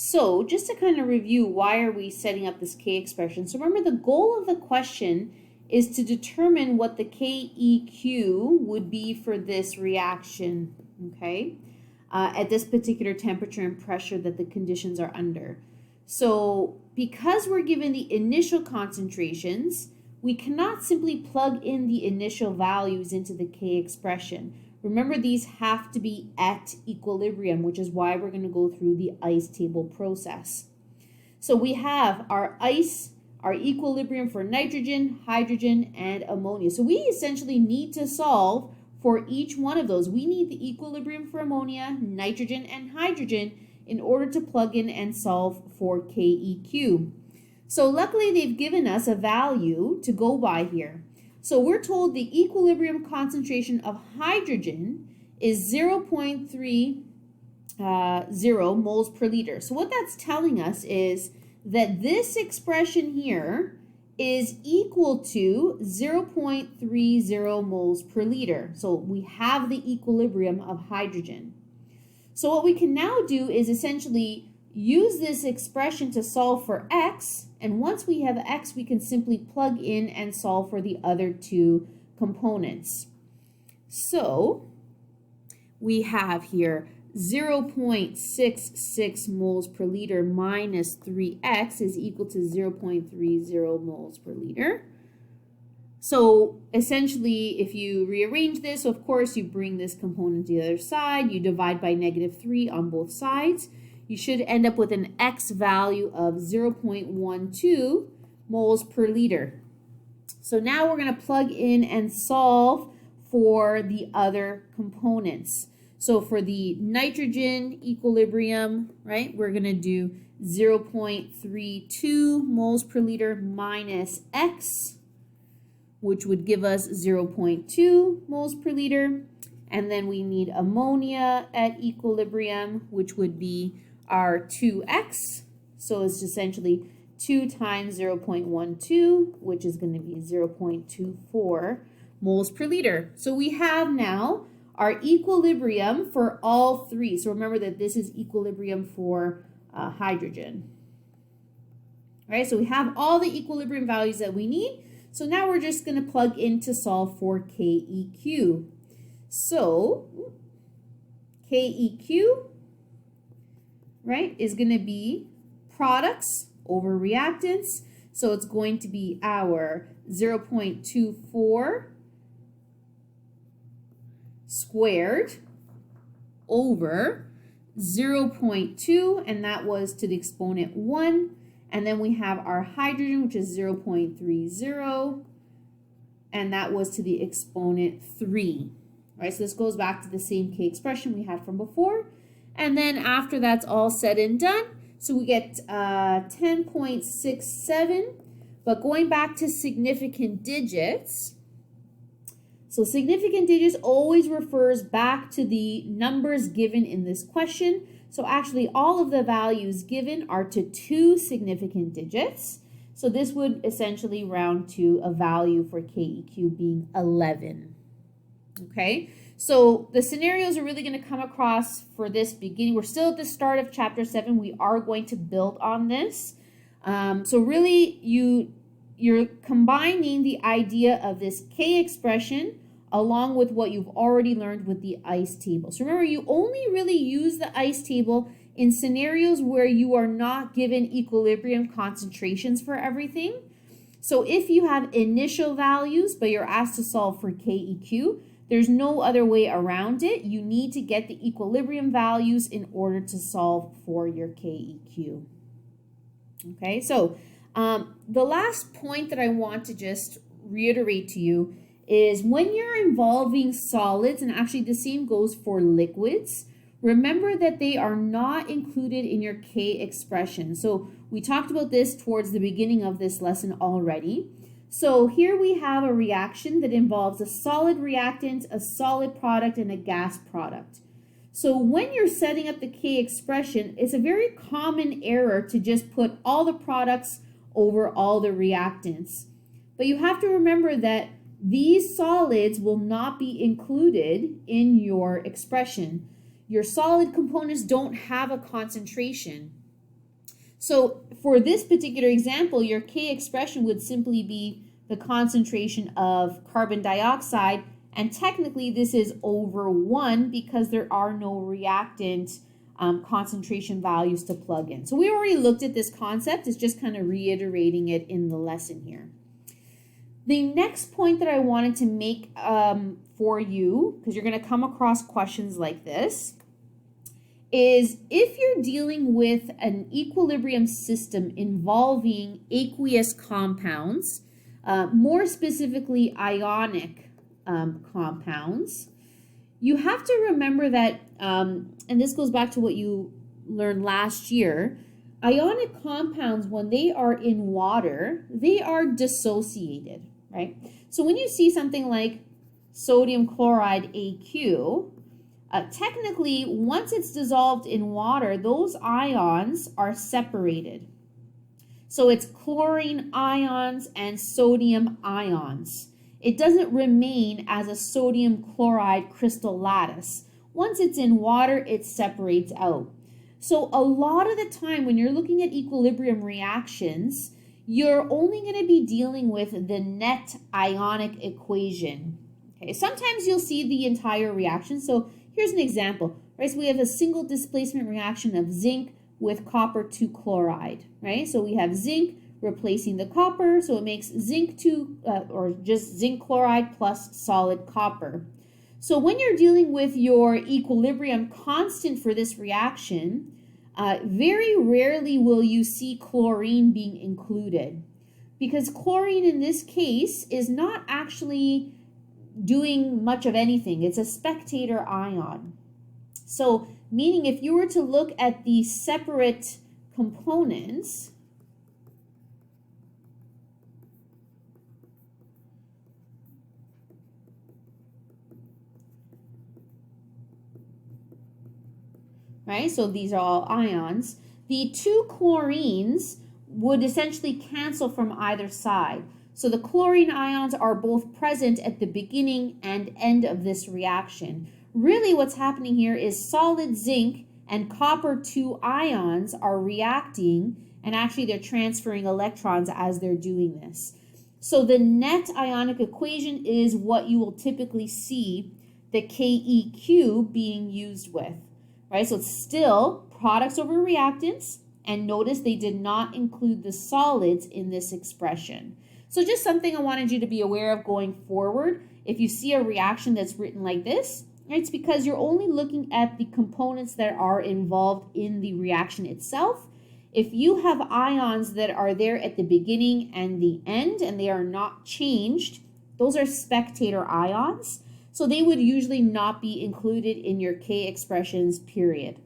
So just to kind of review, why are we setting up this K expression? So remember, the goal of the question is to determine what the KEQ would be for this reaction, okay, at this particular temperature and pressure that the conditions are under. So because we're given the initial concentrations, we cannot simply plug in the initial values into the K expression. Remember, these have to be at equilibrium, which is why we're going to go through the ice table process. So we have our equilibrium for nitrogen, hydrogen, and ammonia. So we essentially need to solve for each one of those. We need the equilibrium for ammonia, nitrogen, and hydrogen in order to plug in and solve for KEQ. So luckily they've given us a value to go by here. So we're told the equilibrium concentration of hydrogen is 0.30 moles per liter. So what that's telling us is that this expression here is equal to 0.30 moles per liter. So we have the equilibrium of hydrogen. So what we can now do is essentially use this expression to solve for x, and once we have x, we can simply plug in and solve for the other two components. So we have here 0.66 moles per liter minus 3x is equal to 0.30 moles per liter. So essentially, if you rearrange this, of course, you bring this component to the other side, you divide by -3 on both sides, you should end up with an x value of 0.12 moles per liter. So now we're going to plug in and solve for the other components. So for the nitrogen equilibrium, right, we're going to do 0.32 moles per liter minus x, which would give us 0.2 moles per liter. And then we need ammonia at equilibrium, which would be our 2x. So it's essentially 2 times 0.12, which is going to be 0.24 moles per liter. So we have now our equilibrium for all three. So remember that this is equilibrium for hydrogen. All right, so we have all the equilibrium values that we need. So now we're just going to plug in to solve for KEQ. So KEQ, right, is going to be products over reactants. So it's going to be our 0.24 squared over 0.2, and that was to the exponent 1. And then we have our hydrogen, which is 0.30, and that was to the exponent 3. All right, so this goes back to the same K expression we had from before. And then after that's all said and done, so we get 10.67. But going back to significant digits, so significant digits always refers back to the numbers given in this question. So actually all of the values given are to 2 significant digits. So this would essentially round to a value for KEQ being 11. Okay, so the scenarios are really going to come across for this beginning. We're still at the start of chapter 7. We are going to build on this. So really you're combining the idea of this K expression along with what you've already learned with the ice table. So remember, you only really use the ice table in scenarios where you are not given equilibrium concentrations for everything. So if you have initial values, but you're asked to solve for KEQ, there's no other way around it. You need to get the equilibrium values in order to solve for your KEQ. Okay, so the last point that I want to just reiterate to you is when you're involving solids, and actually the same goes for liquids, remember that they are not included in your K expression. So we talked about this towards the beginning of this lesson already. So here we have a reaction that involves a solid reactant, a solid product, and a gas product. So when you're setting up the K expression, it's a very common error to just put all the products over all the reactants. But you have to remember that these solids will not be included in your expression. Your solid components don't have a concentration. So for this particular example, your K expression would simply be the concentration of carbon dioxide, and technically this is over 1 because there are no reactant concentration values to plug in. So we already looked at this concept. It's just kind of reiterating it in the lesson here. The next point that I wanted to make for you, because you're going to come across questions like this, is if you're dealing with an equilibrium system involving aqueous compounds, more specifically ionic compounds, you have to remember that, and this goes back to what you learned last year, ionic compounds, when they are in water, they are dissociated, right? So when you see something like sodium chloride AQ, technically, once it's dissolved in water, those ions are separated. So it's chlorine ions and sodium ions. It doesn't remain as a sodium chloride crystal lattice. Once it's in water, it separates out. So a lot of the time when you're looking at equilibrium reactions, you're only going to be dealing with the net ionic equation. Okay, sometimes you'll see the entire reaction. So here's an example, right? So we have a single displacement reaction of zinc with copper 2 chloride, right? So we have zinc replacing the copper, so it makes zinc 2, or just zinc chloride plus solid copper. So when you're dealing with your equilibrium constant for this reaction, very rarely will you see chlorine being included, because chlorine in this case is not actually doing much of anything. It's a spectator ion. So meaning if you were to look at the separate components, right? So these are all ions. The 2 chlorines would essentially cancel from either side. So the chlorine ions are both present at the beginning and end of this reaction. Really what's happening here is solid zinc and copper 2 ions are reacting, and actually they're transferring electrons as they're doing this. So the net ionic equation is what you will typically see the KEQ being used with, right? So it's still products over reactants, and notice they did not include the solids in this expression. So just something I wanted you to be aware of going forward. If you see a reaction that's written like this, it's because you're only looking at the components that are involved in the reaction itself. If you have ions that are there at the beginning and the end and they are not changed, those are spectator ions. So they would usually not be included in your K expressions, period.